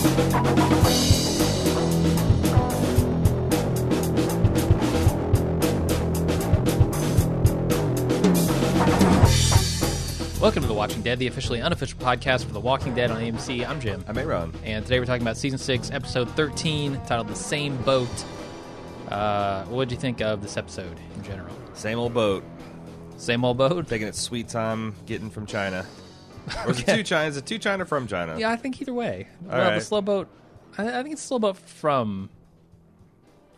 Welcome to The Walking Dead, the officially unofficial podcast for The Walking Dead on AMC. I'm Jim. I'm Aaron. And today we're talking about Season 6, Episode 13, titled The Same Boat. What did you think of this episode in general? Same old boat. Same old boat? Taking its sweet time getting from China. Or is it to China? Is it to China from China? Yeah, I think either way. All well, right. the slow boat, I think it's a slow boat from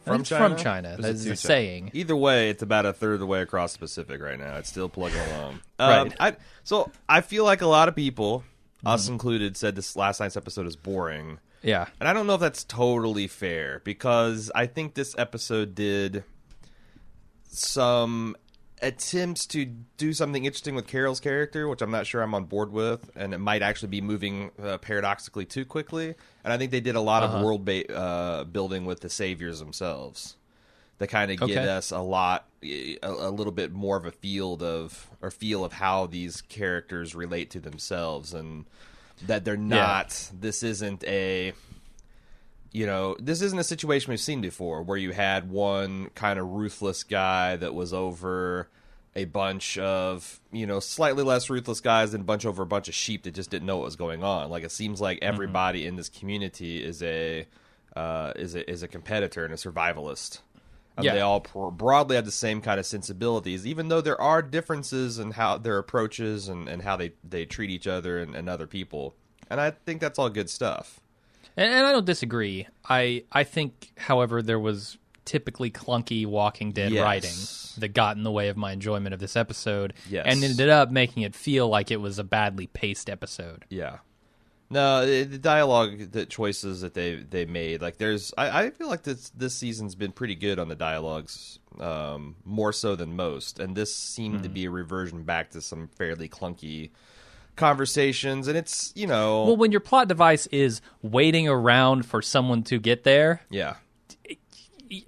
From China? From China. That's the saying. Either way, it's about a third of the way across the Pacific right now. It's still plugging along. Right. So I feel like a lot of people, us included, said this last night's episode is boring. Yeah. And I don't know if that's totally fair, because I think this episode did some attempts to do something interesting with Carol's character, which I'm not sure I'm on board with, and it might actually be moving paradoxically too quickly. And I think they did a lot of world building with the saviors themselves that kind of get us a little bit more of a feel of how these characters relate to themselves, and that they're not. This isn't a situation we've seen before, where you had one kind of ruthless guy that was over a bunch of, slightly less ruthless guys, and over a bunch of sheep that just didn't know what was going on. Like, it seems like everybody in this community is a competitor and a survivalist. They all broadly have the same kind of sensibilities, even though there are differences in how their approaches and how they treat each other and other people. And I think that's all good stuff. And I don't disagree. I think, however, there was typically clunky Walking Dead writing that got in the way of my enjoyment of this episode, and ended up making it feel like it was a badly paced episode. Yeah. No, the dialogue, the choices that they made, like I feel like this season's been pretty good on the dialogues, more so than most, and this seemed to be a reversion back to some fairly clunky conversations. And it's well, when your plot device is waiting around for someone to get there,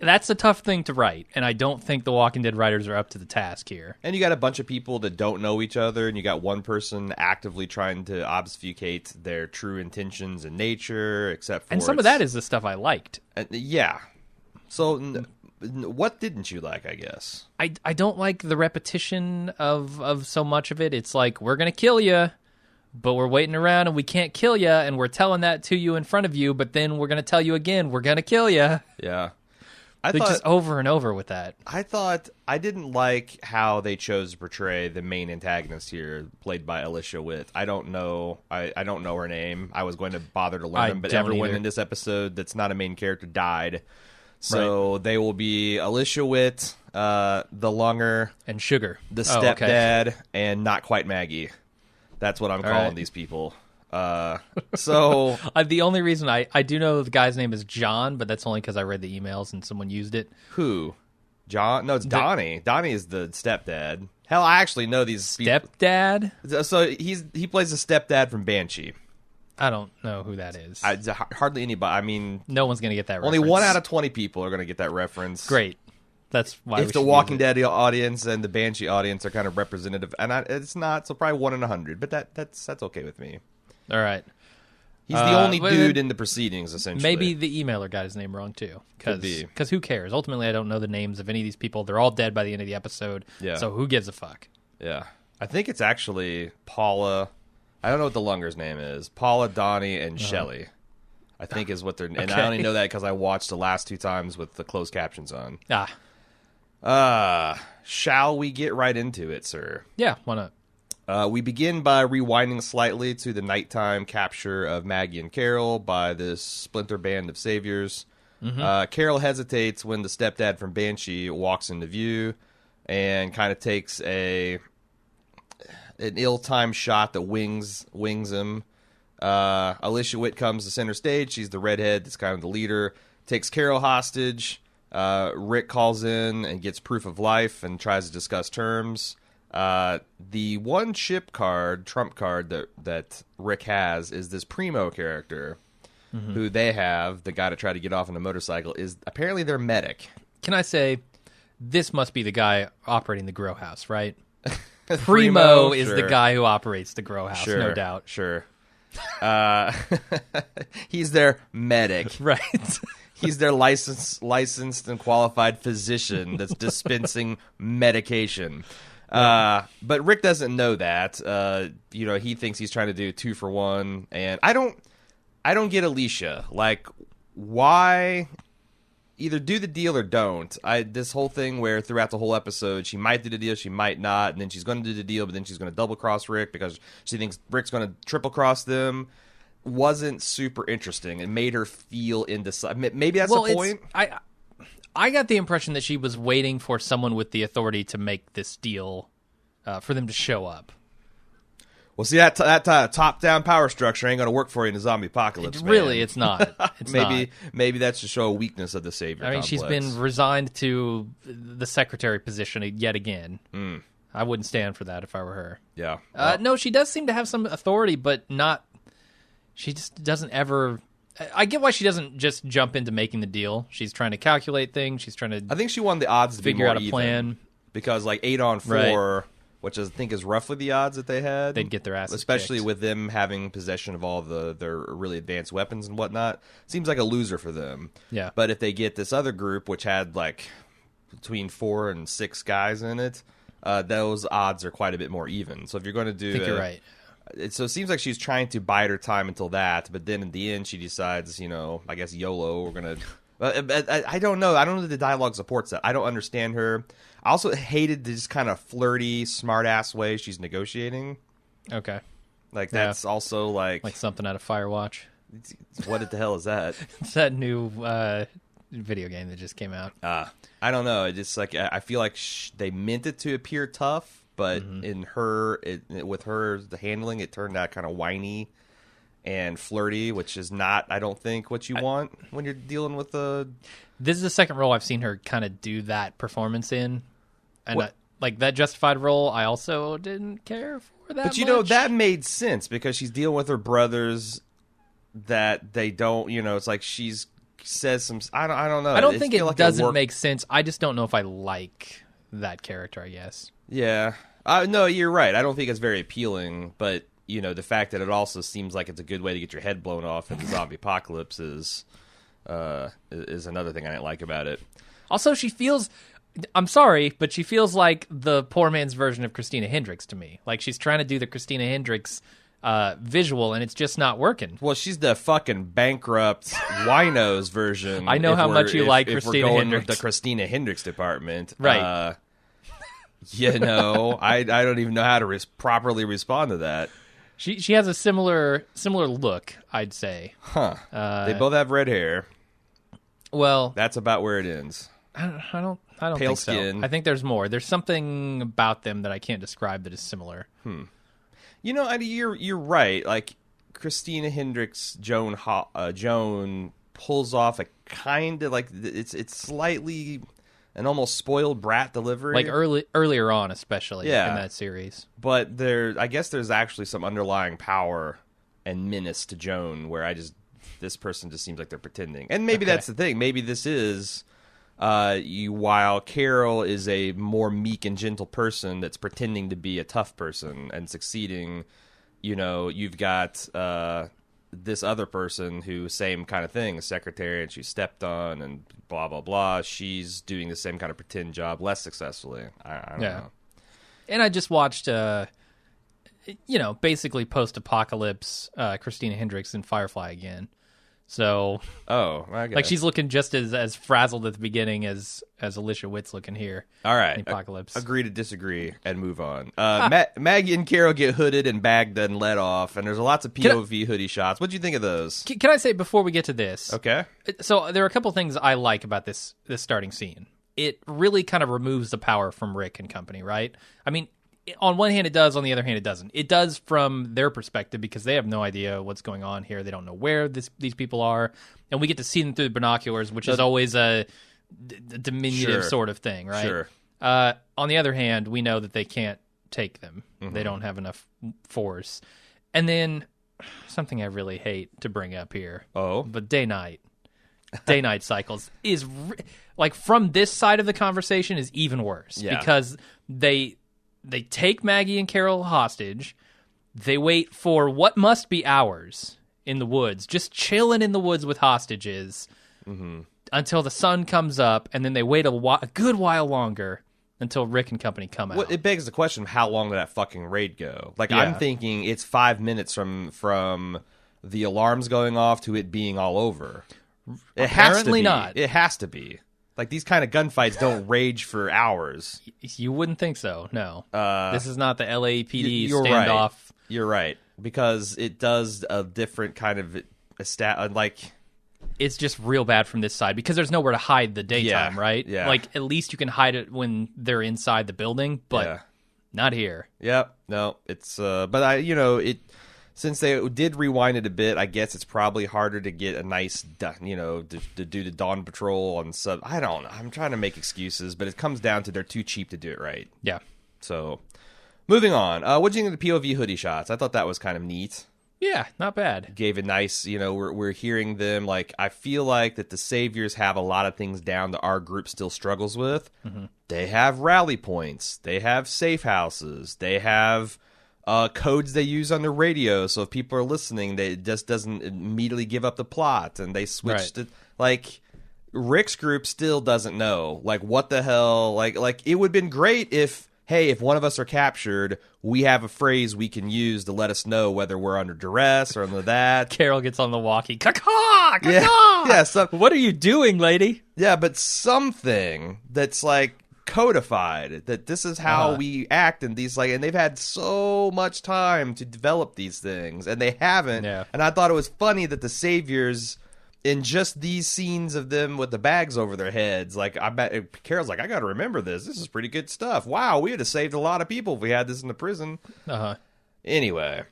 that's a tough thing to write, and I don't think the Walking Dead writers are up to the task here. And you got a bunch of people that don't know each other, and you got one person actively trying to obfuscate their true intentions and nature, except for... And some of that is the stuff I liked. Yeah. So what didn't you like, I guess? I don't like the repetition of so much of it. It's like, we're going to kill you, but we're waiting around and we can't kill you, and we're telling that to you in front of you, but then we're going to tell you again, we're going to kill you. Yeah. Just over and over with that. I didn't like how they chose to portray the main antagonist here, played by Alicia Witt. I don't know her name. I was going to bother to learn them, but everyone in this episode that's not a main character died. So they will be Alicia Witt, the Lunger, and Sugar, the stepdad, and Not Quite Maggie. That's what I'm calling these people. So the only reason I do know the guy's name is John, but that's only because I read the emails and someone used it. Who? John? No, it's Donnie. Donnie is the stepdad. Hell, I actually know these stepdad. So he plays the stepdad from Banshee. I don't know who that is. Hardly anybody. I mean, no one's gonna get that. Only reference. 1 out of 20 people are gonna get that reference. Great. That's why. If the Walking Dead audience and the Banshee audience are kind of representative, and it's not, so probably 1 in 100. But that's okay with me. All right. He's the only dude in the proceedings, essentially. Maybe the emailer got his name wrong, too. Because who cares? Ultimately, I don't know the names of any of these people. They're all dead by the end of the episode. Yeah. So who gives a fuck? Yeah. I think it's actually Paula. I don't know what the Lunger's name is. Paula, Donnie, and Shelley, I think is what they're... And I only know that because I watched the last 2 times with the closed captions on. Shall we get right into it, sir? Yeah, why not? We begin by rewinding slightly to the nighttime capture of Maggie and Carol by this splinter band of saviors. Carol hesitates when the stepdad from Banshee walks into view and kind of takes an ill-timed shot that wings him. Alicia Witt comes to center stage. She's the redhead that's kind of the leader. Takes Carol hostage. Rick calls in and gets proof of life and tries to discuss terms. The one trump card that Rick has is this Primo character, who they have, the guy to try to get off on a motorcycle, is apparently their medic. Can I say, this must be the guy operating the grow house, right? Primo is the guy who operates the grow house, no doubt. Sure. He's their medic. Right. He's their licensed and qualified physician that's dispensing medication. But Rick doesn't know that. He thinks he's trying to do 2 for 1, and I don't get Alicia. Like, why? Either do the deal or don't. This whole thing where throughout the whole episode she might do the deal, she might not, and then she's going to do the deal, but then she's going to double cross Rick because she thinks Rick's going to triple cross them. Wasn't super interesting. It made her feel indecisive. Maybe that's the point. I got the impression that she was waiting for someone with the authority to make this deal for them to show up. Well, see, that top-down power structure ain't going to work for you in a zombie apocalypse, man. Really, it's not. Maybe that's to show a weakness of the Savior complex. She's been resigned to the secretary position yet again. I wouldn't stand for that if I were her. Yeah. No, she does seem to have some authority, but not... She just doesn't ever... I get why she doesn't just jump into making the deal. She's trying to calculate things. She's trying to... I think she wanted the odds to figure be more out a plan. Because, 8 on 4... Right. Which I think is roughly the odds that they had. They'd get their asses especially kicked. With them having possession of all their really advanced weapons and whatnot. Seems like a loser for them. Yeah. But if they get this other group, which had between 4 and 6 guys in it, those odds are quite a bit more even. So if you're going to do... I think you're right. So it seems like she's trying to bide her time until that, but then in the end she decides, I guess YOLO, we're going to... I don't know. I don't know that the dialogue supports that. I don't understand her. I also hated this kind of flirty, smart-ass way she's negotiating. Okay. That's also like something out of Firewatch. What the hell is that? It's that new video game that just came out. I don't know. It's just I feel like they meant it to appear tough, but with her, the handling, it turned out kind of whiny and flirty, which is not, I don't think, what you want when you're dealing with a... This is the second role I've seen her kind of do that performance in. And that Justified role, I also didn't care for that much. But, that made sense because she's dealing with her brothers that they don't, it's like she's says some... I don't know. I don't think it doesn't make sense. I just don't know if I like that character, I guess. Yeah. No, you're right. I don't think it's very appealing, but... the fact that it also seems like it's a good way to get your head blown off in the zombie apocalypse is another thing I didn't like about it. Also, she feels... I'm sorry, but she feels like the poor man's version of Christina Hendricks to me. Like, she's trying to do the Christina Hendricks visual, and it's just not working. Well, she's the fucking bankrupt winos version. I know how much you like Christina Hendricks. With the Christina Hendricks department. Right. I don't even know how to properly respond to that. She has a similar look, I'd say. Huh. They both have red hair. Well, that's about where it ends. I don't Pale think skin. so. I think there's more. There's something about them that I can't describe that is similar. You're right. Like Christina Hendricks, Joan pulls off a kind of it's slightly an almost spoiled brat delivery. Like earlier on, especially in that series. But I guess there's actually some underlying power and menace to Joan where this person just seems like they're pretending. And maybe that's the thing. Maybe this is while Carol is a more meek and gentle person that's pretending to be a tough person and succeeding, you've got this other person who same kind of thing, a secretary, and she's stepped on and blah blah blah. She's doing the same kind of pretend job less successfully. I don't know. And I just watched basically post-apocalypse Christina Hendricks in Firefly again. So she's looking just as frazzled at the beginning as Alicia Witt's looking here. All right, in Apocalypse. Agree to disagree and move on. Maggie and Carol get hooded and bagged and let off, and there's lots of POV hoodie shots. What do you think of those? Can I say before we get to this? Okay. So there are a couple things I like about this starting scene. It really kind of removes the power from Rick and company, right? I mean, on one hand it does, on the other hand it doesn't. It does from their perspective because they have no idea what's going on here. They don't know where these people are, and we get to see them through the binoculars, which is always a diminutive sort of thing, right? Sure. On the other hand, we know that they can't take them. Mm-hmm. They don't have enough force. And then something I really hate to bring up here. Oh, but day-night cycles is from this side of the conversation is even worse because they take Maggie and Carol hostage. They wait for what must be hours in the woods, just chilling in the woods with hostages until the sun comes up, and then they wait a good while longer until Rick and company come out. Well, it begs the question of how long did that fucking raid go? Like, Yeah. I'm thinking it's 5 minutes from the alarms going off to it being all over. It has to Apparently be. not. It has to be. Like, these kind of gunfights don't rage for hours. You wouldn't think so, no. This is not the LAPD You're standoff. right. You're right. Because it does a different kind of... It's just real bad from this side because there's nowhere to hide the daytime, Yeah, right? yeah. Like, at least you can hide it when they're inside the building, but not here. Yep. No, it's... but since they did rewind it a bit, I guess it's probably harder to get a nice, to do the dawn patrol on sub. I don't know. I'm trying to make excuses, but it comes down to they're too cheap to do it right. Yeah. So, moving on. What do you think of the POV hoodie shots? I thought that was kind of neat. Yeah, not bad. Gave a nice, we're hearing them. Like, I feel like that the Saviors have a lot of things down that our group still struggles with. Mm-hmm. They have rally points. They have safe houses. They have codes they use on the radio. So if people are listening, it just doesn't immediately give up the plot. And they switched it. Like, Rick's group still doesn't know. Like, what the hell? Like it would have been great if... Hey, if one of us are captured, we have a phrase we can use to let us know whether we're under duress or under that. Carol gets on the walkie. Caw-caw! Caw-caw! Yeah, what are you doing, lady? Yeah, but something that's like codified, that this is how we act in these, like, and they've had so much time to develop these things, and they haven't. Yeah. And I thought it was funny that the Saviors... in just these scenes of them with the bags over their heads, like, I bet Carol's like, I got to remember this. This is pretty good stuff. Wow, we would have saved a lot of people if we had this in the prison. Anyway,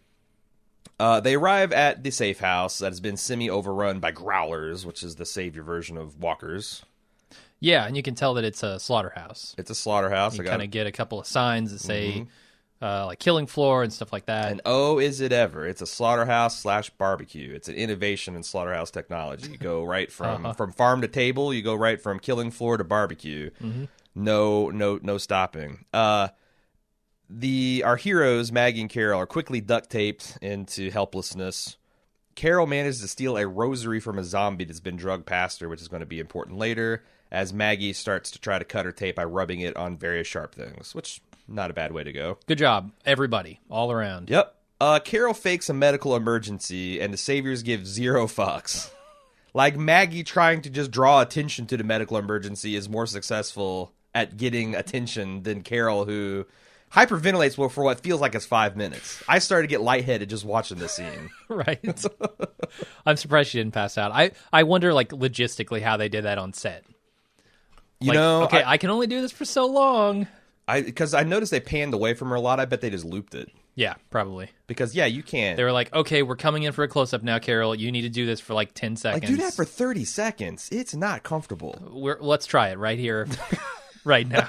they arrive at the safe house that has been semi-overrun by growlers, which is the Savior version of walkers. Yeah, and you can tell that it's a slaughterhouse. It's a slaughterhouse. You kind of get a couple of signs that say... like killing floor and stuff like that. And oh, is it ever? It's a slaughterhouse/barbecue. It's an innovation in slaughterhouse technology. You go right from farm to table. You go right from killing floor to barbecue. No stopping. Our heroes, Maggie and Carol, are quickly duct taped into helplessness. Carol manages to steal a rosary from a zombie that's been drugged past her, which is going to be important later, as Maggie starts to try to cut her tape by rubbing it on various sharp things, which... not a bad way to go. Good job, everybody, all around. Yep. Carol fakes a medical emergency, and the Saviors give 0 fucks. Like, Maggie trying to just draw attention to the medical emergency is more successful at getting attention than Carol, who hyperventilates for what feels like it's 5 minutes. I started to get lightheaded just watching this scene. Right. I'm surprised she didn't pass out. I wonder, like, logistically how they did that on set. I can only do this for so long. Because I noticed they panned away from her a lot. I bet they just looped it. Yeah, probably. Because, you can't. They were like, okay, we're coming in for a close-up now, Carol. You need to do this for like 10 seconds. Like, do that for 30 seconds. It's not comfortable. Let's try it right here, right now.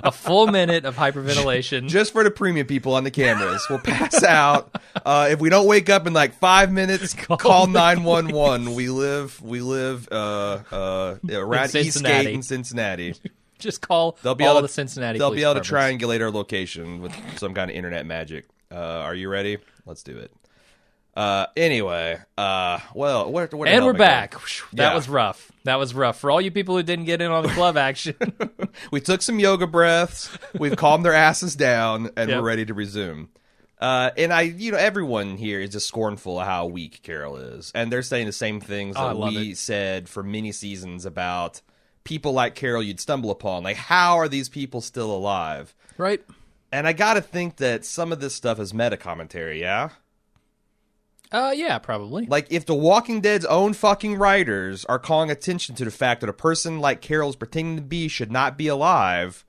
A full minute of hyperventilation. Just for the premium people on the cameras. We'll pass out. If we don't wake up in like 5 minutes, call 911. We live around Eastgate in Cincinnati. Just call all the Cincinnati They'll police be able to departments. triangulate our location with some kind of internet magic. Are you ready? Let's do it. Anyway, well, where and we're back. That was rough. That was rough. For all you people who didn't get in on the glove action. We took some yoga breaths. We've calmed their asses down, and we're ready to resume. And everyone here is just scornful of how weak Carol is. And they're saying the same things that we said for many seasons about people like Carol you'd stumble upon. Like, how are these people still alive? Right. And I gotta think that some of this stuff is meta commentary, yeah? Yeah, probably. Like, if The Walking Dead's own fucking writers are calling attention to the fact that a person like Carol's pretending to be should not be alive,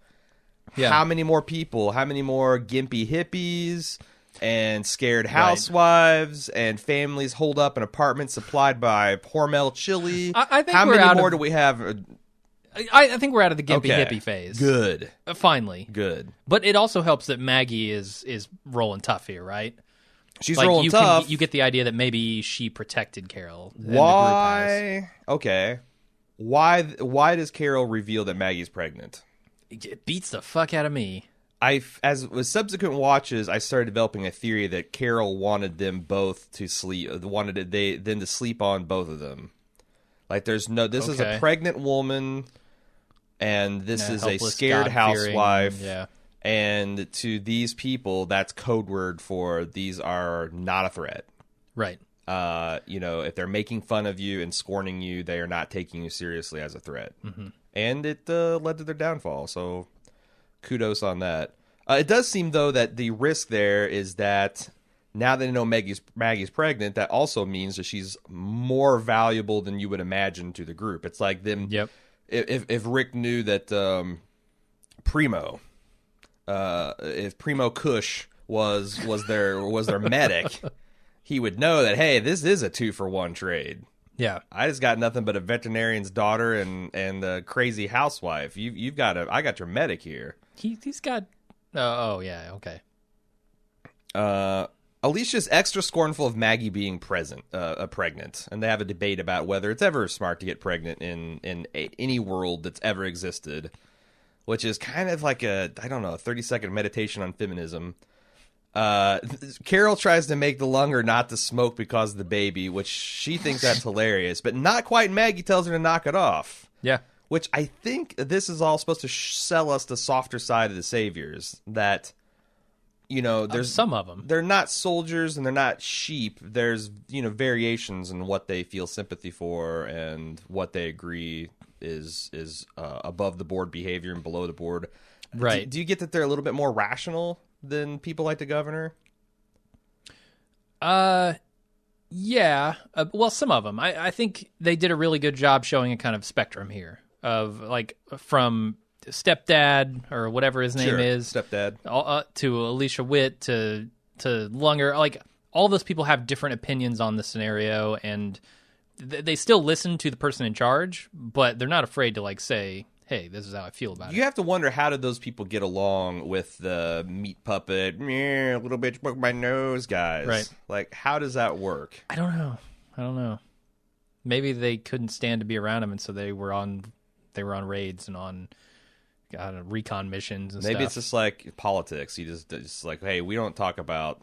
how many more people, how many more gimpy hippies and scared housewives and families hold up in apartments supplied by Hormel chili? I think how many more do we have? I think we're out of the gimpy hippie phase. Good. Finally. Good. But it also helps that Maggie is rolling tough here, right? She's rolling tough. You get the idea that maybe she protected Carol. Why? Okay. Why does Carol reveal that Maggie's pregnant? It beats the fuck out of me. as with subsequent watches, I started developing a theory that Carol wanted them both to sleep, wanted them to sleep on both of them. Like, this is a pregnant woman, and this is a scared housewife. Yeah. And to these people, that's code word for these are not a threat. Right. If they're making fun of you and scorning you, they are not taking you seriously as a threat. Mm-hmm. And it led to their downfall. So kudos on that. It does seem, though, that the risk there is that now that they know Maggie's pregnant, that also means that she's more valuable than you would imagine to the group. It's like them. Yep. If Rick knew that Primo, if Primo Kush was their medic, he would know that, hey, this is a 2-for-1 trade. Yeah, I just got nothing but a veterinarian's daughter and a crazy housewife. I got your medic here. He's got. Oh yeah, okay. Alicia's extra scornful of Maggie being pregnant, and they have a debate about whether it's ever smart to get pregnant in any world that's ever existed, which is kind of like a 30-second meditation on feminism. Carol tries to make the lunger not to smoke because of the baby, which she thinks that's hilarious, but not quite. Maggie tells her to knock it off. Yeah. Which I think this is all supposed to sell us the softer side of the saviors, that, there's some of them. They're not soldiers and they're not sheep. There's, variations in what they feel sympathy for and what they agree is above the board behavior and below the board. Right. Do you get that they're a little bit more rational than people like the governor? Yeah. Well, some of them. I think they did a really good job showing a kind of spectrum here of, like, from stepdad or whatever his name is, stepdad, to Alicia Witt to Lunger. Like, all those people have different opinions on the scenario, and they still listen to the person in charge, but they're not afraid to, like, say, hey, this is how I feel about it. You have to wonder, how did those people get along with the meat puppet, a little bitch broke my nose guys? Right. Like, how does that work? I don't know. Maybe they couldn't stand to be around him, and so they were on raids and on recon missions and stuff. Maybe it's just like politics. You just like, hey, we don't talk about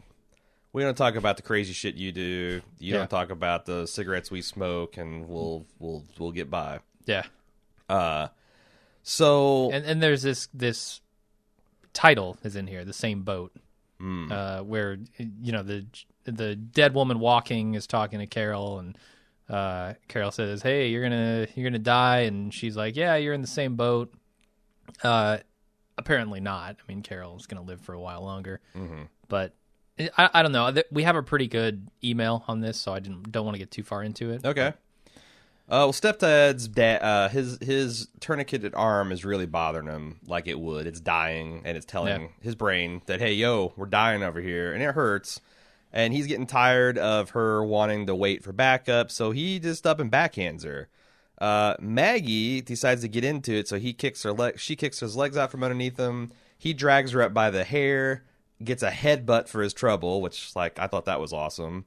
the crazy shit you do. You don't talk about the cigarettes we smoke, and we'll get by. Yeah. So and there's this title is in here, the same boat, where the dead woman walking is talking to Carol, and Carol says, "Hey, you're gonna die," and she's like, "Yeah, you're in the same boat." Apparently not. I mean, Carol's gonna live for a while longer, but I don't know. We have a pretty good email on this, so I don't want to get too far into it. Okay. Well, stepdad's dad, his tourniqueted arm is really bothering him, like it would. It's dying, and it's telling his brain that, hey, yo, we're dying over here, and it hurts. And he's getting tired of her wanting to wait for backup, so he just up and backhands her. Maggie decides to get into it, so she kicks his legs out from underneath him. He drags her up by the hair, gets a headbutt for his trouble, which, like, I thought that was awesome.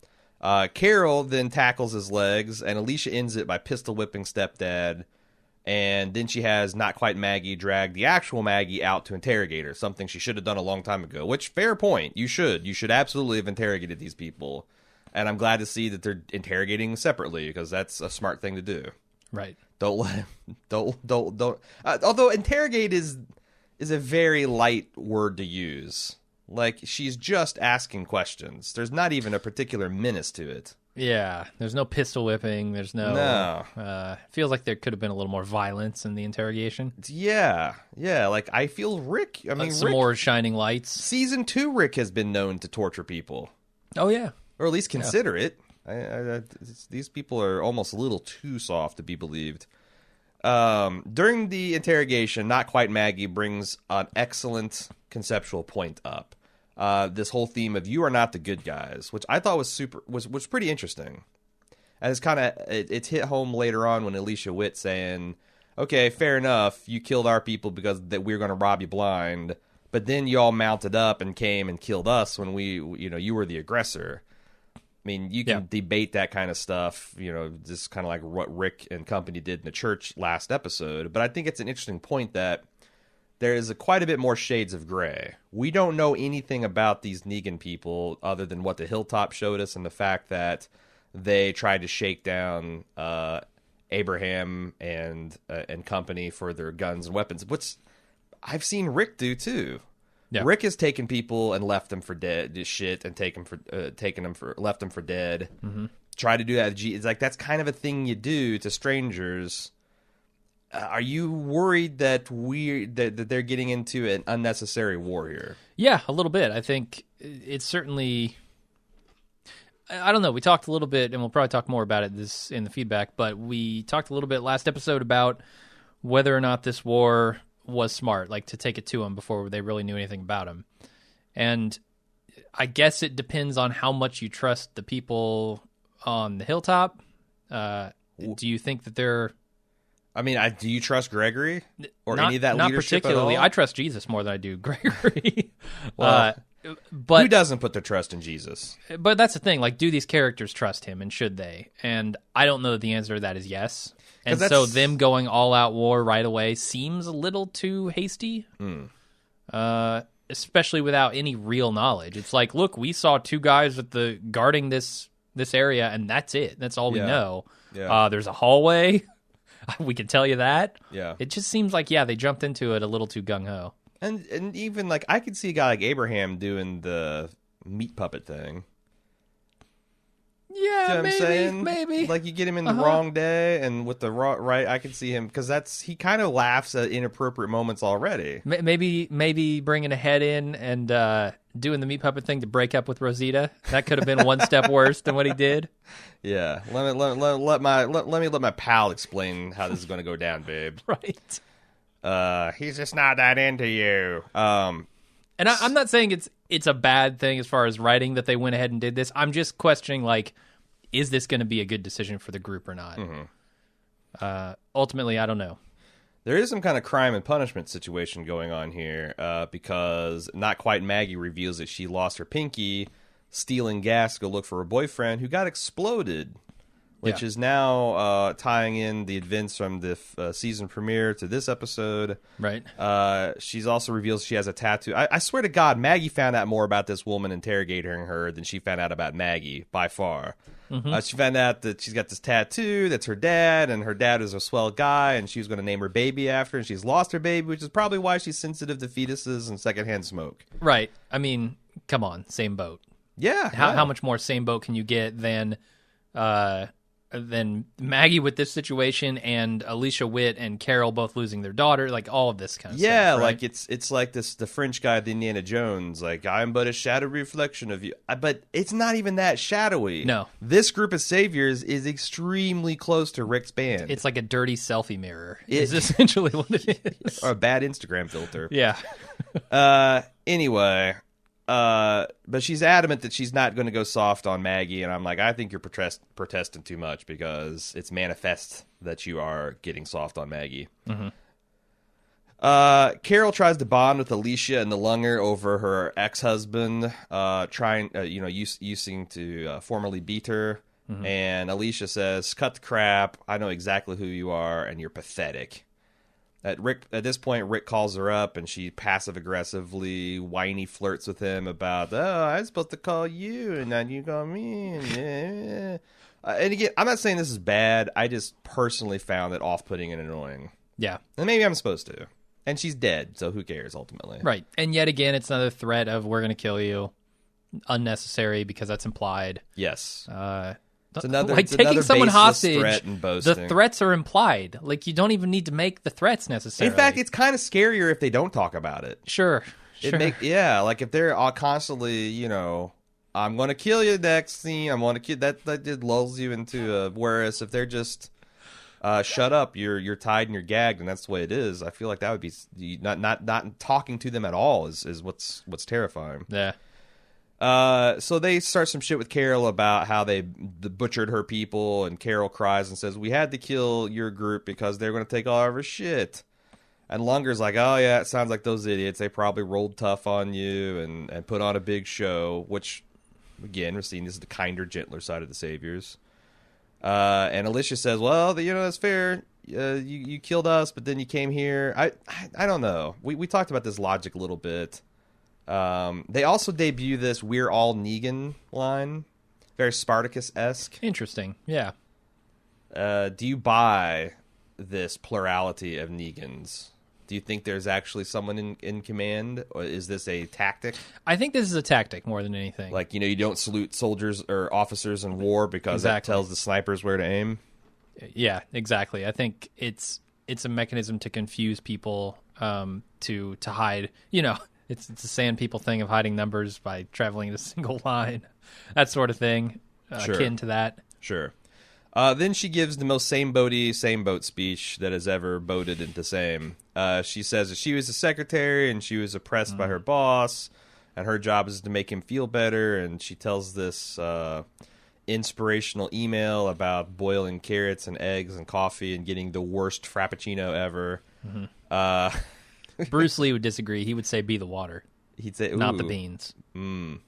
Carol then tackles his legs, and Alicia ends it by pistol whipping stepdad. And then she has not quite Maggie drag the actual Maggie out to interrogate her, something she should have done a long time ago. Which, fair point, you should absolutely have interrogated these people. And I'm glad to see that they're interrogating separately, because that's a smart thing to do. Right. Don't let him. Don't. Although interrogate is a very light word to use. Like, she's just asking questions. There's not even a particular menace to it. Yeah, there's no pistol whipping. There's no. Feels like there could have been a little more violence in the interrogation. Yeah. Like, I feel Rick. I mean, some more shining lights. Season 2, Rick has been known to torture people. Oh yeah, or at least consider it. These people are almost a little too soft to be believed. During the interrogation, not quite Maggie brings an excellent conceptual point up. This whole theme of you are not the good guys, which I thought was pretty interesting. And it's hit home later on when Alicia Witt saying, okay, fair enough, you killed our people because that we were going to rob you blind, but then you all mounted up and came and killed us when you were the aggressor. I mean, you can debate that kind of stuff, just kind of like what Rick and company did in the church last episode. But I think it's an interesting point that there is quite a bit more shades of gray. We don't know anything about these Negan people other than what the Hilltop showed us and the fact that they tried to shake down Abraham and company for their guns and weapons. Which I've seen Rick do too. Yeah. Rick has taken people and left them for dead, shit, and left them for dead. Mm-hmm. Try to do that. It's like that's kind of a thing you do to strangers. Are you worried that that they're getting into an unnecessary war here? Yeah, a little bit. I think it's certainly. I don't know. We talked a little bit, and we'll probably talk more about it in the feedback. But we talked a little bit last episode about whether or not this war was smart, like to take it to them before they really knew anything about him. And I guess it depends on how much you trust the people on the Hilltop. Do you think that they're? I mean, do you trust Gregory or any of that not leadership particularly. at all? I trust Jesus more than I do Gregory. Well, but who doesn't put their trust in Jesus? But that's the thing. Like, do these characters trust him, and should they? And I don't know that the answer to that is yes. And so them going all-out war right away seems a little too hasty, especially without any real knowledge. It's like, look, we saw two guys guarding this area, and that's it. That's all we know. Yeah. There's a hallway. We can tell you that. Yeah. It just seems like, they jumped into it a little too gung-ho. And even, like, I could see a guy like Abraham doing the meat puppet thing. Yeah, maybe. Like, you get him in the wrong day, and with the right, I can see him, because he kind of laughs at inappropriate moments already. Maybe bringing a head in and doing the meat puppet thing to break up with Rosita. That could have been one step worse than what he did. Yeah, let me let my pal explain how this is going to go down, babe. Right. He's just not that into you. And I'm not saying it's a bad thing as far as writing that they went ahead and did this. I'm just questioning, like, is this going to be a good decision for the group or not? Mm-hmm. Ultimately, I don't know. There is some kind of crime and punishment situation going on here because Not Quite Maggie reveals that she lost her pinky stealing gas to go look for her boyfriend who got exploded, which is now tying in the events from the season premiere to this episode. Right. She's also reveals she has a tattoo. I swear to God, Maggie found out more about this woman interrogating her than she found out about Maggie, by far. Mm-hmm. She found out that she's got this tattoo that's her dad, and her dad is a swell guy, and she was going to name her baby after, and she's lost her baby, which is probably why she's sensitive to fetuses and secondhand smoke. Right. I mean, come on, same boat. Yeah. How much more same boat can you get than Maggie with this situation and Alicia Witt and Carol both losing their daughter, like all of this kind of stuff. Yeah, right? like it's like the French guy, the Indiana Jones, like, I'm but a shadow reflection of you. But it's not even that shadowy. No. This group of saviors is extremely close to Rick's band. It's like a dirty selfie mirror. Is essentially what it is. Or a bad Instagram filter. Yeah. Anyway. But she's adamant that she's not going to go soft on Maggie, and I'm like, I think you're protesting too much because it's manifest that you are getting soft on Maggie. Mm-hmm. Carol tries to bond with Alicia and the Lunger over her ex-husband, using to formerly beat her. Mm-hmm. And Alicia says, "Cut the crap. I know exactly who you are, and you're pathetic." At this point, Rick calls her up, and she passive-aggressively, whiny flirts with him about, I was supposed to call you, and now you call me. And again, I'm not saying this is bad. I just personally found it off-putting and annoying. Yeah. And maybe I'm supposed to. And she's dead, so who cares, ultimately? Right. And yet again, it's another threat of, we're going to kill you. Unnecessary, because that's implied. Yes. It's taking someone hostage. Threat and boasting. The threats are implied. Like, you don't even need to make the threats necessarily. In fact, it's kind of scarier if they don't talk about it. Sure. Like if they're all constantly, I'm going to kill you next scene. I'm going to kill that lulls you into whereas if they're just shut up, you're tied and you're gagged, and that's the way it is. I feel like that would be not talking to them at all is what's terrifying. Yeah. So they start some shit with Carol about how they butchered her people, and Carol cries and says, "We had to kill your group because they're going to take all of our shit." And Lunger's like, "Oh yeah, it sounds like those idiots. They probably rolled tough on you and put on a big show," which, again, we're seeing this is the kinder, gentler side of the saviors. And Alicia says, "Well, that's fair. you killed us, but then you came here. I don't know. We talked about this logic a little bit. They also debut this "We're all Negan" line, very Spartacus-esque. Interesting. Yeah. Do you buy this plurality of Negans? Do you think there's actually someone in command, or is this a tactic? I think this is a tactic more than anything. Like, you don't salute soldiers or officers in war because that tells the snipers where to aim? Yeah, exactly. I think it's a mechanism to confuse people, to hide, it's the sand people thing of hiding numbers by traveling in a single line, that sort of thing, akin to that. Sure. Then she gives the most same boat speech that has ever boated into same. She says that she was a secretary and she was oppressed by her boss, and her job is to make him feel better. And she tells this inspirational email about boiling carrots and eggs and coffee and getting the worst frappuccino ever. Bruce Lee would disagree. He would say, "Be the water." He'd say, "Not the beans." Be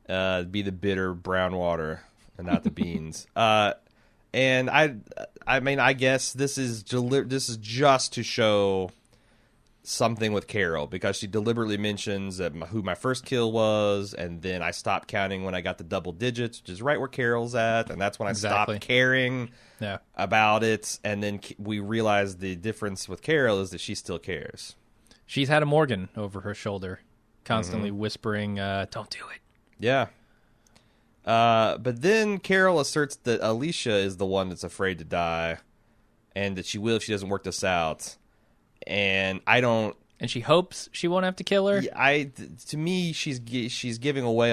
the bitter brown water. And not the beans. And I mean, I guess this is just to show something with Carol, because she deliberately mentions that who my first kill was, and then I stopped counting when I got the double digits, which is right where Carol's at, and that's when I stopped caring about it. And then we realized the difference with Carol is that she still cares. She's had a Morgan over her shoulder, constantly whispering, "Don't do it." Yeah. But then Carol asserts that Alicia is the one that's afraid to die, and that she will if she doesn't work this out. And I don't. And she hopes she won't have to kill her. To me, she's giving away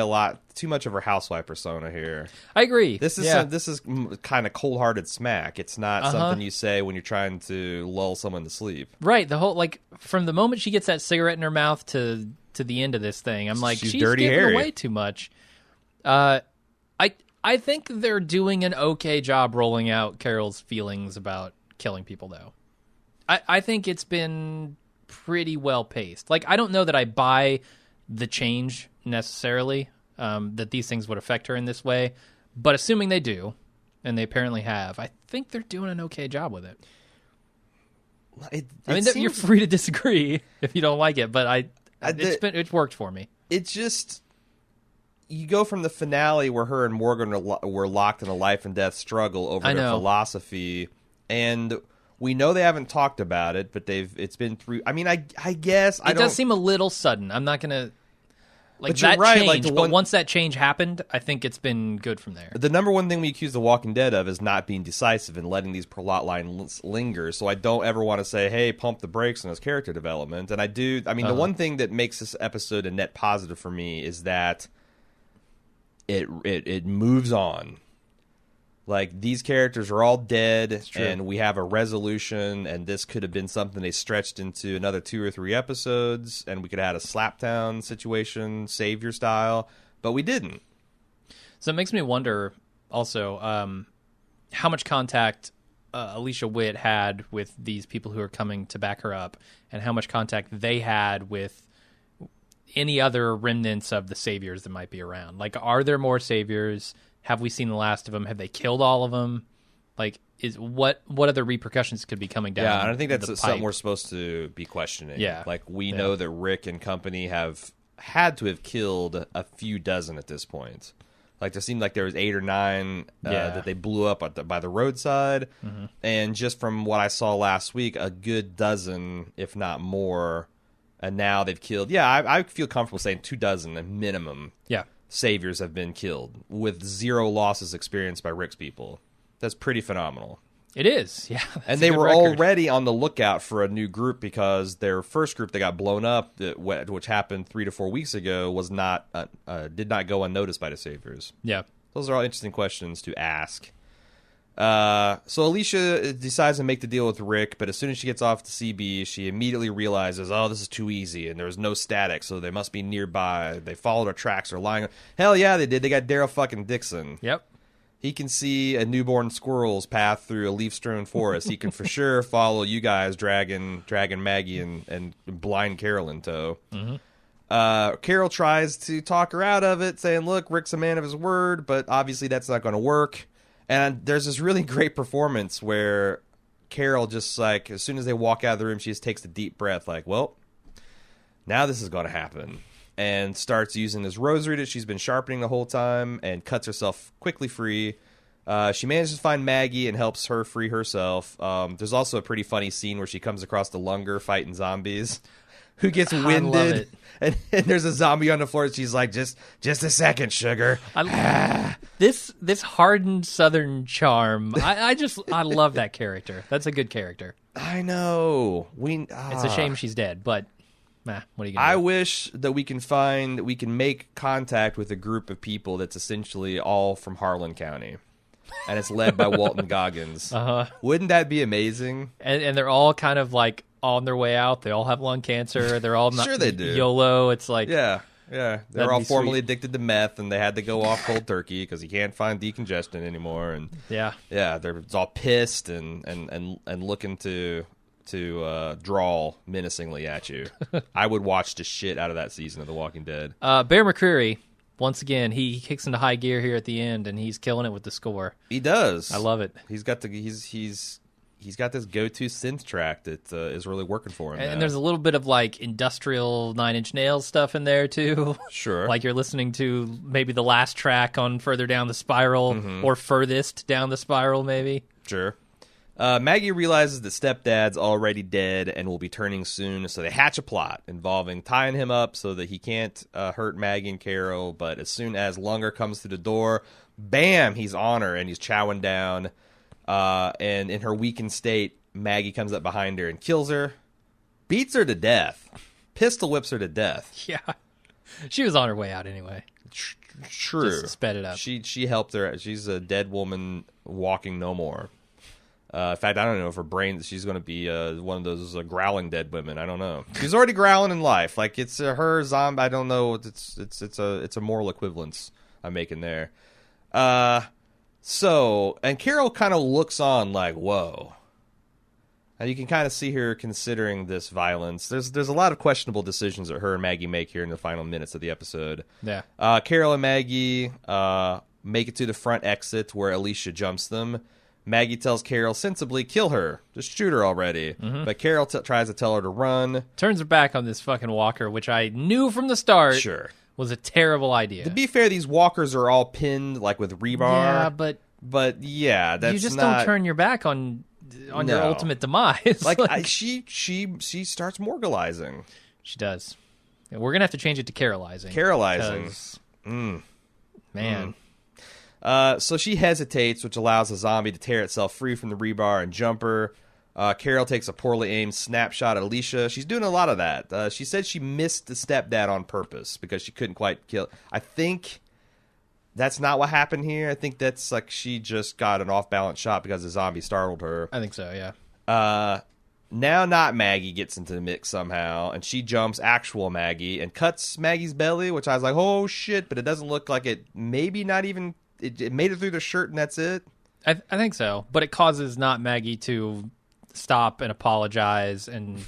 too much of her housewife persona here. I agree. This is kind of cold-hearted smack. It's not something you say when you're trying to lull someone to sleep. Right. The whole from the moment she gets that cigarette in her mouth to the end of this thing, I'm like, she's Dirty giving Harry. away too much. I think they're doing an okay job rolling out Carol's feelings about killing people, though. I think it's been pretty well paced. Like, I don't know that I buy the change necessarily, that these things would affect her in this way, but assuming they do, and they apparently have, I think they're doing an okay job with it. You're free to disagree if you don't like it, but it's worked for me. It's just, you go from the finale where her and Morgan were locked in a life and death struggle over their philosophy, and we know they haven't talked about it, but it's been through. I mean, I guess it does seem a little sudden. I'm not gonna but you're right. Changed, but once that change happened, I think it's been good from there. The number one thing we accuse The Walking Dead of is not being decisive and letting these plot lines linger. So I don't ever want to say, "Hey, pump the brakes on his character development." And I do. I mean, the one thing that makes this episode a net positive for me is that it moves on. Like, these characters are all dead, and we have a resolution, and this could have been something they stretched into another 2 or 3 episodes, and we could have had a slapdown situation, Savior style, but we didn't. So it makes me wonder, also, how much contact Alicia Witt had with these people who are coming to back her up, and how much contact they had with any other remnants of the Saviors that might be around. Like, are there more Saviors? Have we seen the last of them? Have they killed all of them? Like, what other repercussions could be coming down? Yeah, and I think that's something we're supposed to be questioning. Yeah. Like, we know that Rick and company have had to have killed a few dozen at this point. Like, there seemed like there was 8 or 9 that they blew up by the roadside. Mm-hmm. And just from what I saw last week, a good dozen, if not more. And now they've killed. Yeah, I feel comfortable saying 2 dozen at minimum. Yeah. Saviors have been killed with 0 losses experienced by Rick's people. That's pretty phenomenal. It is, yeah. And they were already on the lookout for a new group, because their first group that got blown up, which happened 3 to 4 weeks ago, was did not go unnoticed by the Saviors. Yeah, those are all interesting questions to ask. So Alicia decides to make the deal with Rick, but as soon as she gets off the CB, she immediately realizes, oh, this is too easy, and there's no static, so they must be nearby. They followed our tracks. They're lying. Hell yeah, they did. They got Daryl fucking Dixon. Yep. He can see a newborn squirrel's path through a leaf-strewn forest. He can for sure follow you guys dragging Maggie and blind Carol in tow. Mm-hmm. Carol tries to talk her out of it, saying, look, Rick's a man of his word, but obviously that's not going to work. And there's this really great performance where Carol just like, as soon as they walk out of the room, she just takes a deep breath like, well, now this is going to happen. And starts using this rosary that she's been sharpening the whole time and cuts herself quickly free. She manages to find Maggie and helps her free herself. There's also a pretty funny scene where she comes across the Lunger fighting zombies who gets winded. And there's a zombie on the floor. She's like, just a second, sugar. This hardened Southern charm. I love that character. That's a good character. I know. It's a shame she's dead, but what are you gonna do? I wish that we can make contact with a group of people that's essentially all from Harlan County. And it's led by Walton Goggins. Wouldn't that be amazing? And they're all kind of like on their way out. They all have lung cancer. They're all not sure they do. YOLO. It's like yeah. They're all formerly addicted to meth, and they had to go off cold turkey because you can't find decongestant anymore. And they're all pissed and looking to drawl menacingly at you. I would watch the shit out of that season of The Walking Dead. Bear McCreary. Once again, he kicks into high gear here at the end, and he's killing it with the score. He does. I love it. He's got this go-to synth track that is really working for him. And there's a little bit of like industrial Nine Inch Nails stuff in there too. Sure. Like you're listening to maybe the last track on Further Down the Spiral or Furthest Down the Spiral, maybe. Sure. Maggie realizes that stepdad's already dead and will be turning soon, so they hatch a plot involving tying him up so that he can't hurt Maggie and Carol. But as soon as Lunger comes through the door, bam, he's on her and he's chowing down. And in her weakened state, Maggie comes up behind her and kills her, beats her to death, pistol whips her to death. Yeah, she was on her way out anyway. True, just sped it up. She helped her. She's a dead woman walking no more. In fact, I don't know if her brain. She's going to be one of those growling dead women. I don't know. She's already growling in life. Like it's her zombie. I don't know. It's a moral equivalence I'm making there. So, and Carol kind of looks on like, whoa. And you can kind of see her considering this violence. There's a lot of questionable decisions that her and Maggie make here in the final minutes of the episode. Yeah. Carol and Maggie make it to the front exit where Alicia jumps them. Maggie tells Carol sensibly, kill her. Just shoot her already. But Carol tries to tell her to run. Turns her back on this fucking walker, which I knew from the start. Sure. Was a terrible idea. To be fair, these walkers are all pinned like with rebar. Yeah, but yeah, that's you just not... don't turn your back on your ultimate demise. She starts morgalizing. She does. And we're gonna have to change it to Carolizing. Man. So she hesitates, which allows the zombie to tear itself free from the rebar and jump her. Carol takes a poorly aimed snapshot at Alicia. She's doing a lot of that. She said she missed the stepdad on purpose because she couldn't quite kill. I think that's not what happened here. I think that's like she just got an off-balance shot because the zombie startled her. I think so, yeah. Now not Maggie gets into the mix somehow, and she jumps actual Maggie and cuts Maggie's belly, which I was like, oh shit, but it doesn't look like it. Maybe not even... It made it through the shirt and that's it? I think so, but it causes not Maggie to stop and apologize and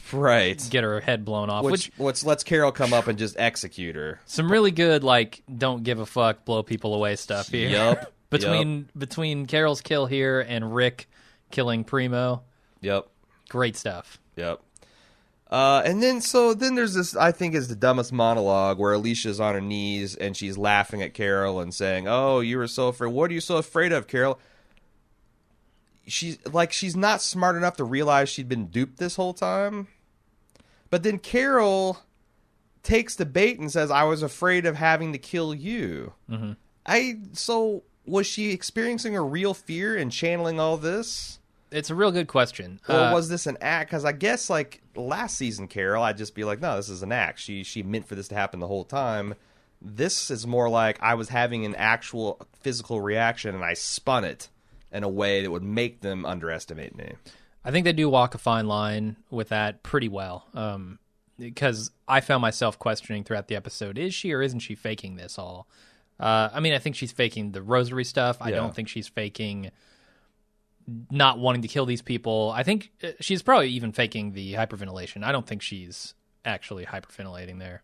get her head blown off. Which lets Carol come up and just execute her. Some really good, like, don't give a fuck, blow people away stuff here. Yep. Between Carol's kill here and Rick killing Primo. Yep. Great stuff. Yep. And then there's this, I think is the dumbest monologue where Alicia's on her knees and she's laughing at Carol and saying, oh, you were so afraid. What are you so afraid of, Carol? She's not smart enough to realize she'd been duped this whole time. But then Carol takes the bait and says, I was afraid of having to kill you. So was she experiencing a real fear and channeling all this? It's a real good question. Or was this an act? Because I guess, like, last season, Carol, I'd just be like, no, this is an act. She meant for this to happen the whole time. This is more like I was having an actual physical reaction, and I spun it in a way that would make them underestimate me. I think they do walk a fine line with that pretty well. Because I found myself questioning throughout the episode, is she or isn't she faking this all? I mean, I think she's faking the rosary stuff. I don't think she's faking... not wanting to kill these people. I think she's probably even faking the hyperventilation. I don't think she's actually hyperventilating there.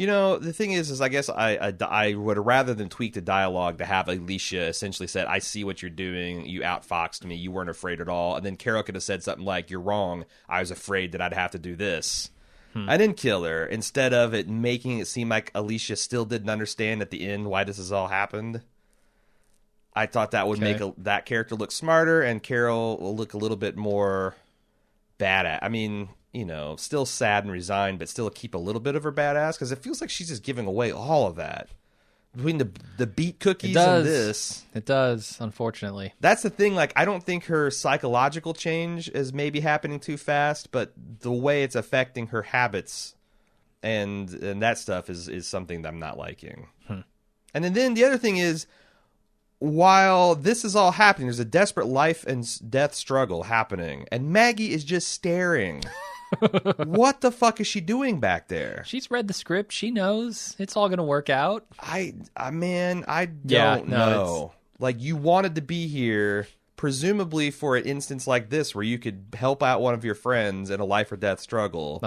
The thing is I guess I would rather than tweak the dialogue to have Alicia essentially said, I see what you're doing. You outfoxed me. You weren't afraid at all. And then Carol could have said something like, you're wrong. I was afraid that I'd have to do this. I didn't kill her. Instead of it making it seem like Alicia still didn't understand at the end why this has all happened. I thought that would make that character look smarter and Carol will look a little bit more badass. I mean, still sad and resigned, but still keep a little bit of her badass, because it feels like she's just giving away all of that. Between the beet cookies and this. It does, unfortunately. That's the thing. Like, I don't think her psychological change is maybe happening too fast, but the way it's affecting her habits and that stuff is something that I'm not liking. And then the other thing is, while this is all happening, there's a desperate life and death struggle happening, and Maggie is just staring. What the fuck is she doing back there? She's read the script. She knows it's all going to work out. I don't know. Like, you wanted to be here, presumably for an instance like this, where you could help out one of your friends in a life or death struggle.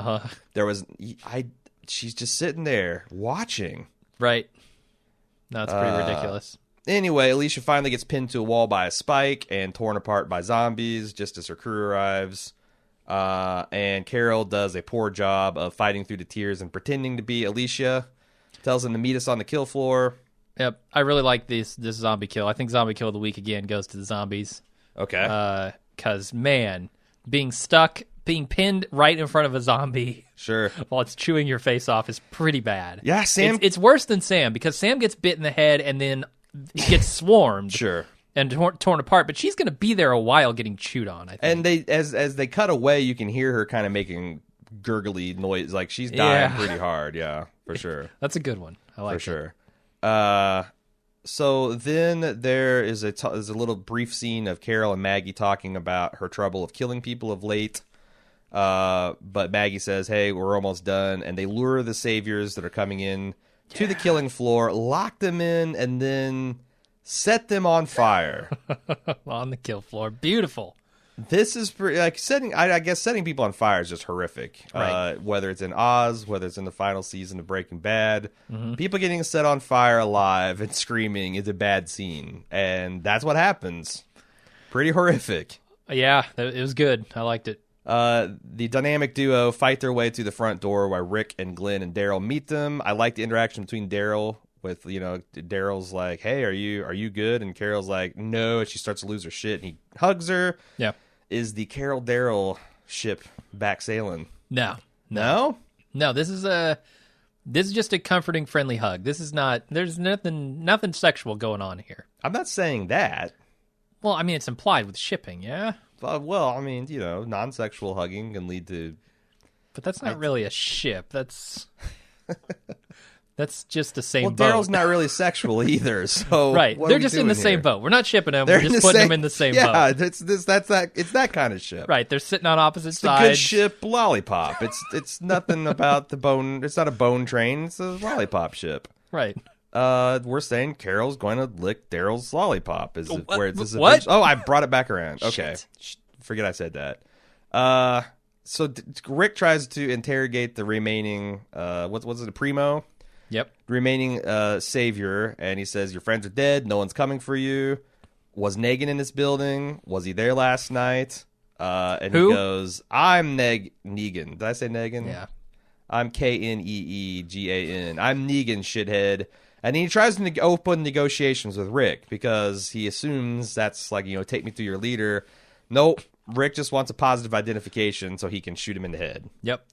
She's just sitting there watching. Right. No, it's pretty ridiculous. Anyway, Alicia finally gets pinned to a wall by a spike and torn apart by zombies just as her crew arrives. And Carol does a poor job of fighting through the tears and pretending to be Alicia. Tells him to meet us on the kill floor. Yep, I really like this zombie kill. I think zombie kill of the week again goes to the zombies. Okay. Because, man, being pinned right in front of a zombie, sure, while it's chewing your face off is pretty bad. Yeah, Sam. It's worse than Sam, because Sam gets bit in the head and then gets swarmed. Sure. And torn apart, but she's going to be there a while getting chewed on, I think. And they, as they cut away, you can hear her kind of making gurgly noise, like she's dying pretty hard. Yeah, for sure. That's a good one. I like it. For sure. So then there is a little brief scene of Carol and Maggie talking about her trouble of killing people of late. But Maggie says, hey, we're almost done. And they lure the saviors that are coming in to the killing floor, lock them in, and then set them on fire. On the kill floor. Beautiful. This is pretty, like, I guess setting people on fire is just horrific. Right. Whether it's in Oz, whether it's in the final season of Breaking Bad, people getting set on fire alive and screaming is a bad scene. And that's what happens. Pretty horrific. Yeah, it was good. I liked it. The dynamic duo fight their way to the front door while Rick and Glenn and Daryl meet them. I like the interaction between Daryl with, Daryl's like, hey, are you good? And Carol's like, no. And she starts to lose her shit. And he hugs her. Yeah. Is the Carol-Daryl ship back sailing? No. No? No, this is just a comforting, friendly hug. This is not, there's nothing sexual going on here. I'm not saying that. Well, I mean, it's implied with shipping, yeah? Well, I mean, non-sexual hugging can lead to... But that's not really a ship. That's just the same boat. Well, Daryl's not really sexual either, so... Right. They're just in the same boat. We're not shipping them. We're just putting them in the same boat. Yeah, it's that kind of ship. Right. They're sitting on opposite sides. It's a good ship lollipop. It's nothing about the bone... It's not a bone train. It's a lollipop ship. Right. We're saying Carol's going to lick Daryl's lollipop. What? Oh, I brought it back around. Okay. Shit. Forget I said that. So Rick tries to interrogate the remaining, what's it, a Primo? Yep. Remaining savior, and he says, your friends are dead, no one's coming for you. Was Negan in this building? Was he there last night? And Who? He goes, I'm Negan. Did I say Negan? Yeah. I'm K-N-E-E-G-A-N. I'm Negan, shithead. And he tries to open negotiations with Rick because he assumes that's like, take me to your leader. Nope. Rick just wants a positive identification so he can shoot him in the head. Yep.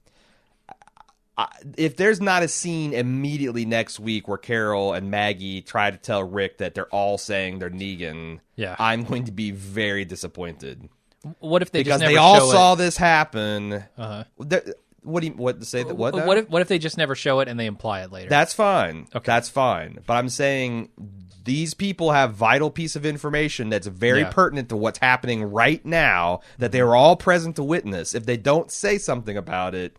If there's not a scene immediately next week where Carol and Maggie try to tell Rick that they're all saying they're Negan, I'm going to be very disappointed. What if they because just never they all show saw it? This happen? What if they just never show it and they imply it later? That's fine. Okay. That's fine. But I'm saying these people have vital piece of information that's very pertinent to what's happening right now that they were all present to witness. If they don't say something about it,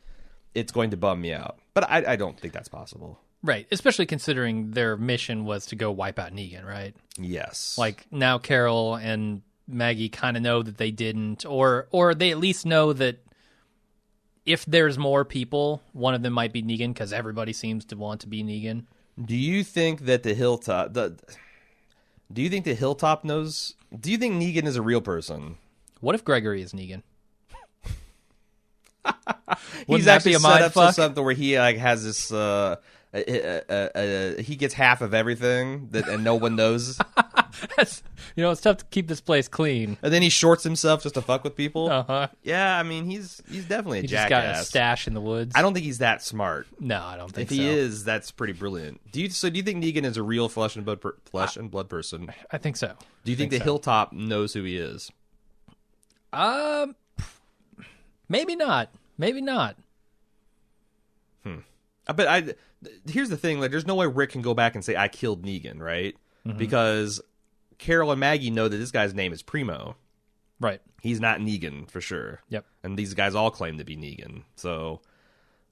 it's going to bum me out. But I don't think that's possible. Right. Especially considering their mission was to go wipe out Negan, right? Yes. Like, now Carol and Maggie kind of know that they didn't, or they at least know that if there's more people, one of them might be Negan because everybody seems to want to be Negan. Do you think that the Hilltop... Do you think the Hilltop knows... Do you think Negan is a real person? What if Gregory is Negan? He's actually set up to something where he like has this... he gets half of everything and no one knows. It's tough to keep this place clean. And then he shorts himself just to fuck with people. Uh-huh. Yeah, I mean, he's definitely a jackass. He's got a stash in the woods. I don't think he's that smart. No, I don't think so. If he is, that's pretty brilliant. Do you think Negan is a real flesh and blood person? I think so. Do you think the Hilltop knows who he is? Maybe not. Maybe not. But here's the thing: like, there's no way Rick can go back and say I killed Negan, right? Mm-hmm. Because Carol and Maggie know that this guy's name is Primo. Right. He's not Negan for sure. Yep. And these guys all claim to be Negan. So,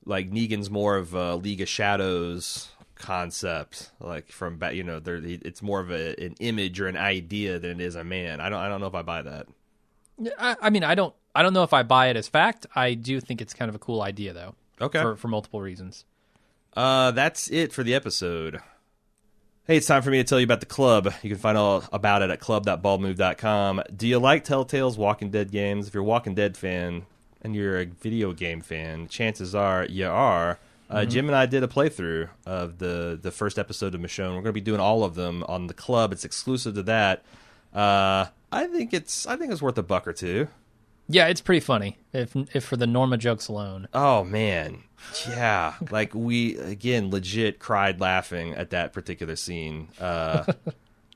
like, Negan's more of a League of Shadows concept, like from it's more of an image or an idea than it is a man. I don't know if I buy that. I mean, I don't know if I buy it as fact. I do think it's kind of a cool idea, though. Okay. For multiple reasons. That's it for the episode. Hey, it's time for me to tell you about the club. You can find all about it at club.baldmove.com. Do you like Telltale's Walking Dead games? If you're a Walking Dead fan and you're a video game fan, chances are you are. Jim and I did a playthrough of the first episode of Michonne. We're going to be doing all of them on the club. It's exclusive to that. I think it's worth $1 or $2. Yeah, it's pretty funny, if for the Norma jokes alone. Oh, man. Yeah. Like, we, again, legit cried laughing at that particular scene.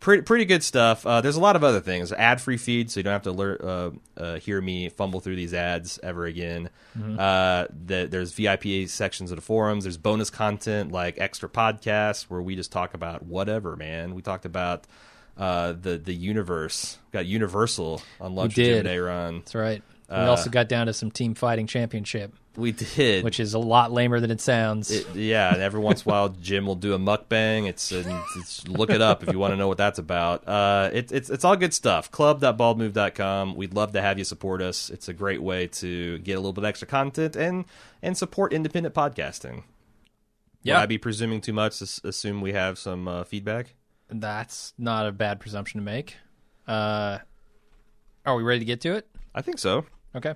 Pretty good stuff. There's a lot of other things. Ad-free feed, so you don't have to hear me fumble through these ads ever again. Mm-hmm. There's VIP sections of the forums. There's bonus content, like extra podcasts, where we just talk about whatever, man. We talked about... the universe. Got Universal on Lunch with Jim and Aaron. That's right. We also got down to some team fighting championship. We did, which is a lot lamer than it sounds. Yeah, and every once in a while Jim will do a mukbang. It's look it up if you want to know what that's about. It's all good stuff. Club.baldmove.com. We'd love to have you support us. It's a great way to get a little bit extra content and support independent podcasting. Yeah, would I be presuming too much to assume we have some feedback? That's not a bad presumption to make. Are we ready to get to it? I think so. Okay.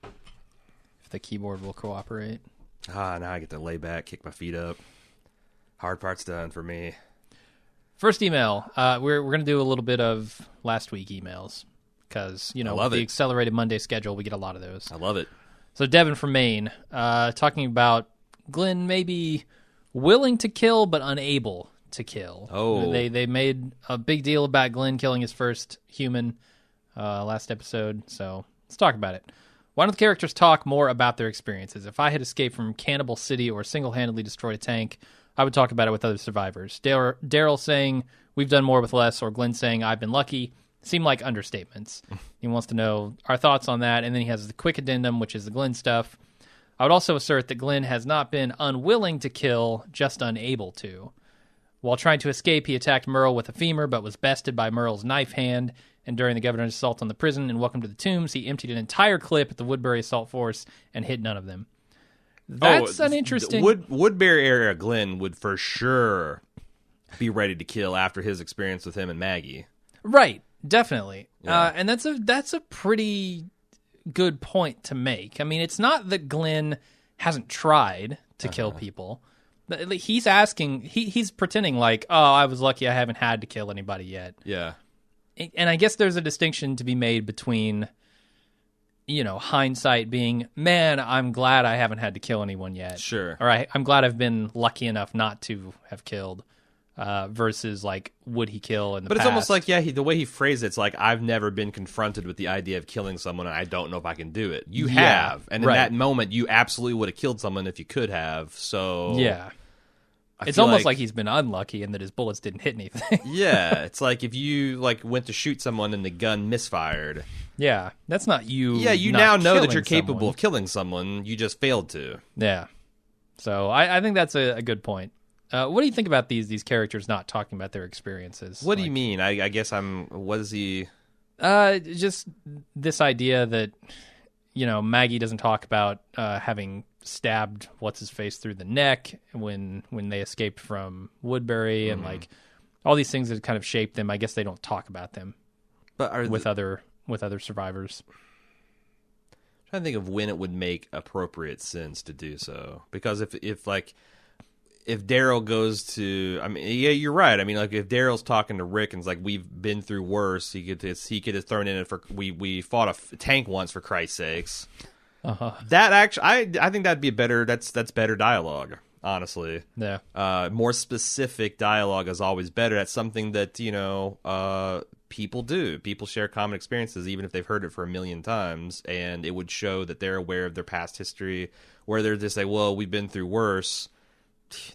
If the keyboard will cooperate. Now I get to lay back, kick my feet up. Hard part's done for me. First email. We're going to do a little bit of last week emails because, with the accelerated Monday schedule, we get a lot of those. I love it. So Devin from Maine, talking about Glenn maybe willing to kill but unable to kill. Oh. They made a big deal about Glenn killing his first human last episode, so let's talk about it. Why don't the characters talk more about their experiences? If I had escaped from Cannibal City or single-handedly destroyed a tank, I would talk about it with other survivors. Daryl saying, we've done more with less, or Glenn saying, I've been lucky, seem like understatements. He wants to know our thoughts on that, and then he has the quick addendum, which is the Glenn stuff. I would also assert that Glenn has not been unwilling to kill, just unable to. While trying to escape, he attacked Merle with a femur, but was bested by Merle's knife hand. And during the governor's assault on the prison in Welcome to the Tombs, he emptied an entire clip at the Woodbury Assault Force and hit none of them. That's an interesting... Woodbury area Glenn would for sure be ready to kill after his experience with him and Maggie. Right, definitely. Yeah. And that's a pretty good point to make. I mean, it's not that Glenn hasn't tried to kill people. He's asking, he's pretending like, oh, I was lucky I haven't had to kill anybody yet. Yeah. And I guess there's a distinction to be made between, hindsight being, man, I'm glad I haven't had to kill anyone yet. Sure. Or I'm glad I've been lucky enough not to have killed. Versus like, would he kill in the past? But it's almost like, the way he phrased it's like, I've never been confronted with the idea of killing someone and I don't know if I can do it. You have. And in that moment, you absolutely would have killed someone if you could have. So yeah. It's almost like he's been unlucky and that his bullets didn't hit anything. Yeah. It's like if you went to shoot someone and the gun misfired. Yeah. That's not you. Yeah, you now know that you're capable of killing someone. You just failed to. Yeah. So I think that's a good point. What do you think about these characters not talking about their experiences? What do you mean? I guess what is he... Just this idea that Maggie doesn't talk about having stabbed what's-his-face through the neck when they escaped from Woodbury, and like all these things that kind of shaped them. I guess they don't talk about them with other survivors. I'm trying to think of when it would make appropriate sense to do so, because if Daryl goes to, I mean, yeah, you're right. I mean, like if Daryl's talking to Rick and it's like, we've been through worse, he could have thrown in it for we fought a tank once, for Christ's sakes. That actually, I think that'd be that's better dialogue, honestly. Yeah. More specific dialogue is always better. That's something that people do. People share common experiences, even if they've heard it for a million times, and it would show that they're aware of their past history. Where they're just like, well, we've been through worse.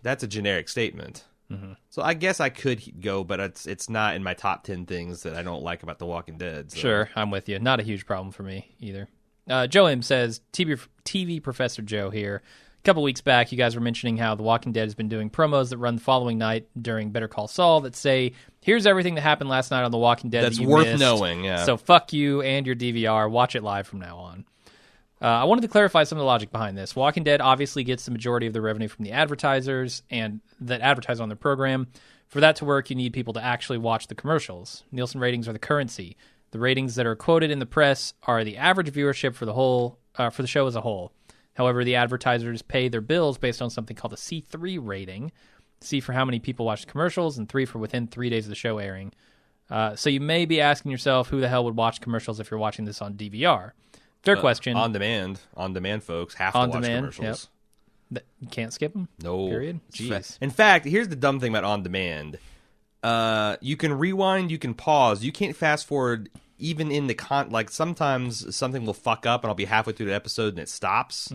That's a generic statement. So I guess I could go, but it's not in my top 10 things that I don't like about The Walking Dead. So. Sure, I'm with you. Not a huge problem for me either. Joe M says, TV Professor Joe here. A couple weeks back, you guys were mentioning how The Walking Dead has been doing promos that run the following night during Better Call Saul that say, here's everything that happened last night on The Walking Dead that's that you worth missed. Knowing, yeah. So fuck you and your DVR. Watch it live from now on. I wanted to clarify some of the logic behind this. Walking Dead obviously gets the majority of the revenue from the advertisers and that advertise on their program. For that to work, you need people to actually watch the commercials. Nielsen ratings are the currency. The ratings that are quoted in the press are the average viewership for the show as a whole. However, the advertisers pay their bills based on something called a C3 rating. C for how many people watch the commercials, and 3 for within 3 days of the show airing. So you may be asking yourself, who the hell would watch commercials if you're watching this on DVR? Fair question. On demand folks have to watch commercials. Yep. You can't skip them? No. Period? Jeez. In fact, here's the dumb thing about on demand. You can rewind, you can pause, you can't fast forward even in the like sometimes something will fuck up and I'll be halfway through the episode and it stops.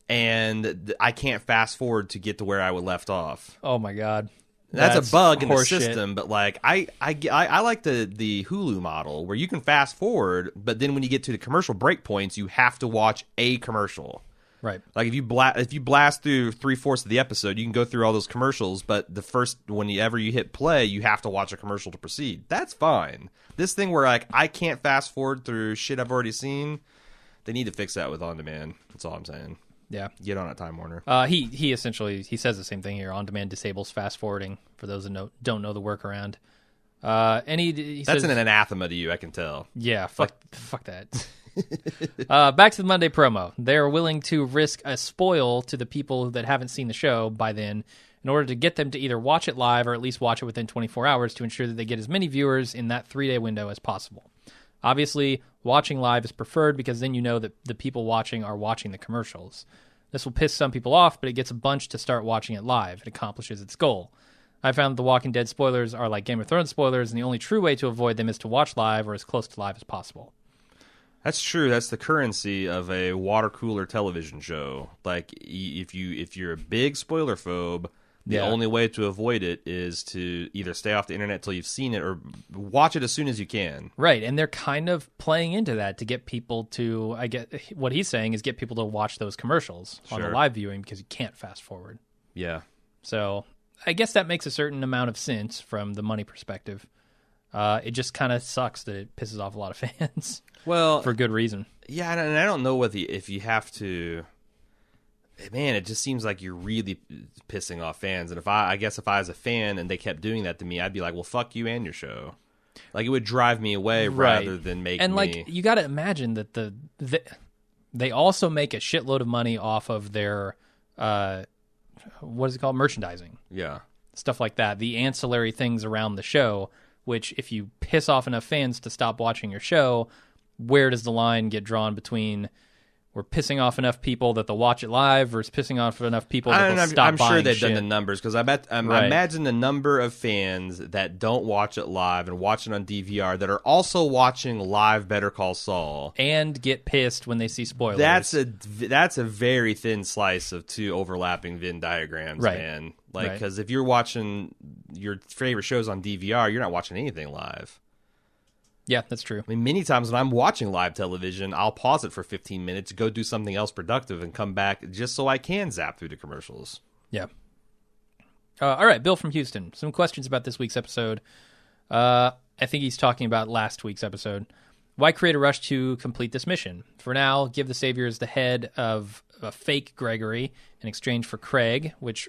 And I can't fast forward to get to where I would left off. Oh my God. That's a bug in the system, shit. but like I like the Hulu model where you can fast forward, but then when you get to the commercial break points, you have to watch a commercial. Right. Like if you blast through 3/4 of the episode, you can go through all those commercials, but whenever you hit play, you have to watch a commercial to proceed. That's fine. This thing where like I can't fast forward through shit I've already seen, they need to fix that with on demand. That's all I'm saying. Yeah. Get on it, Time Warner. He essentially says the same thing here. On demand disables fast forwarding for those that don't know the workaround. And he that's says, an anathema to you, I can tell. Yeah, fuck that. Back to the Monday promo. They're willing to risk a spoil to the people that haven't seen the show by then in order to get them to either watch it live or at least watch it within 24 hours to ensure that they get as many viewers in that 3-day window as possible. Obviously, watching live is preferred because then you know that the people watching are watching the commercials. This will piss some people off, but it gets a bunch to start watching it live. It accomplishes its goal. I found that The Walking Dead spoilers are like Game of Thrones spoilers, and the only true way to avoid them is to watch live or as close to live as possible. That's true. That's the currency of a water cooler television show. Like if you're a big spoiler phobe, the only way to avoid it is to either stay off the internet till you've seen it or watch it as soon as you can. Right, and they're kind of playing into that to get people to, what he's saying is get people to watch those commercials on the live viewing because you can't fast forward. Yeah. So I guess that makes a certain amount of sense from the money perspective. It just kind of sucks that it pisses off a lot of fans. Well, for good reason. Yeah, and I don't know if you have to. Man, it just seems like you're really pissing off fans. And if I was a fan and they kept doing that to me, I'd be like, well, fuck you and your show. Like, it would drive me away rather than make me... And, like, you got to imagine that they also make a shitload of money off of their, what is it called? Merchandising. Yeah. Stuff like that. The ancillary things around the show, which if you piss off enough fans to stop watching your show, where does the line get drawn between... We're pissing off enough people that they'll watch it live versus pissing off enough people that they'll stop buying I'm sure they've shit. done the numbers because I imagine the number of fans that don't watch it live and watch it on DVR that are also watching live Better Call Saul and get pissed when they see spoilers. That's a very thin slice of two overlapping Venn diagrams, man. Like, because if you're watching your favorite shows on DVR, you're not watching anything live. Yeah, that's true. I mean, many times when I'm watching live television, I'll pause it for 15 minutes, go do something else productive, and come back just so I can zap through the commercials. Yeah. All right, Bill from Houston. Some questions about this week's episode. I think he's talking about last week's episode. Why create a rush to complete this mission? For now, give the Saviors the head of a fake Gregory in exchange for Craig, which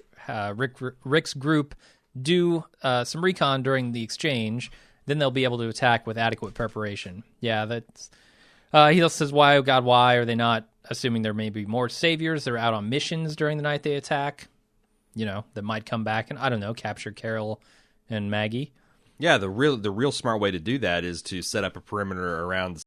Rick's group do some recon during the exchange. Then they'll be able to attack with adequate preparation. Yeah, that's... he also says, why, oh God, why are they not assuming there may be more Saviors? They're out on missions during the night they attack, that might come back and, I don't know, capture Carol and Maggie. Yeah, the real smart way to do that is to set up a perimeter around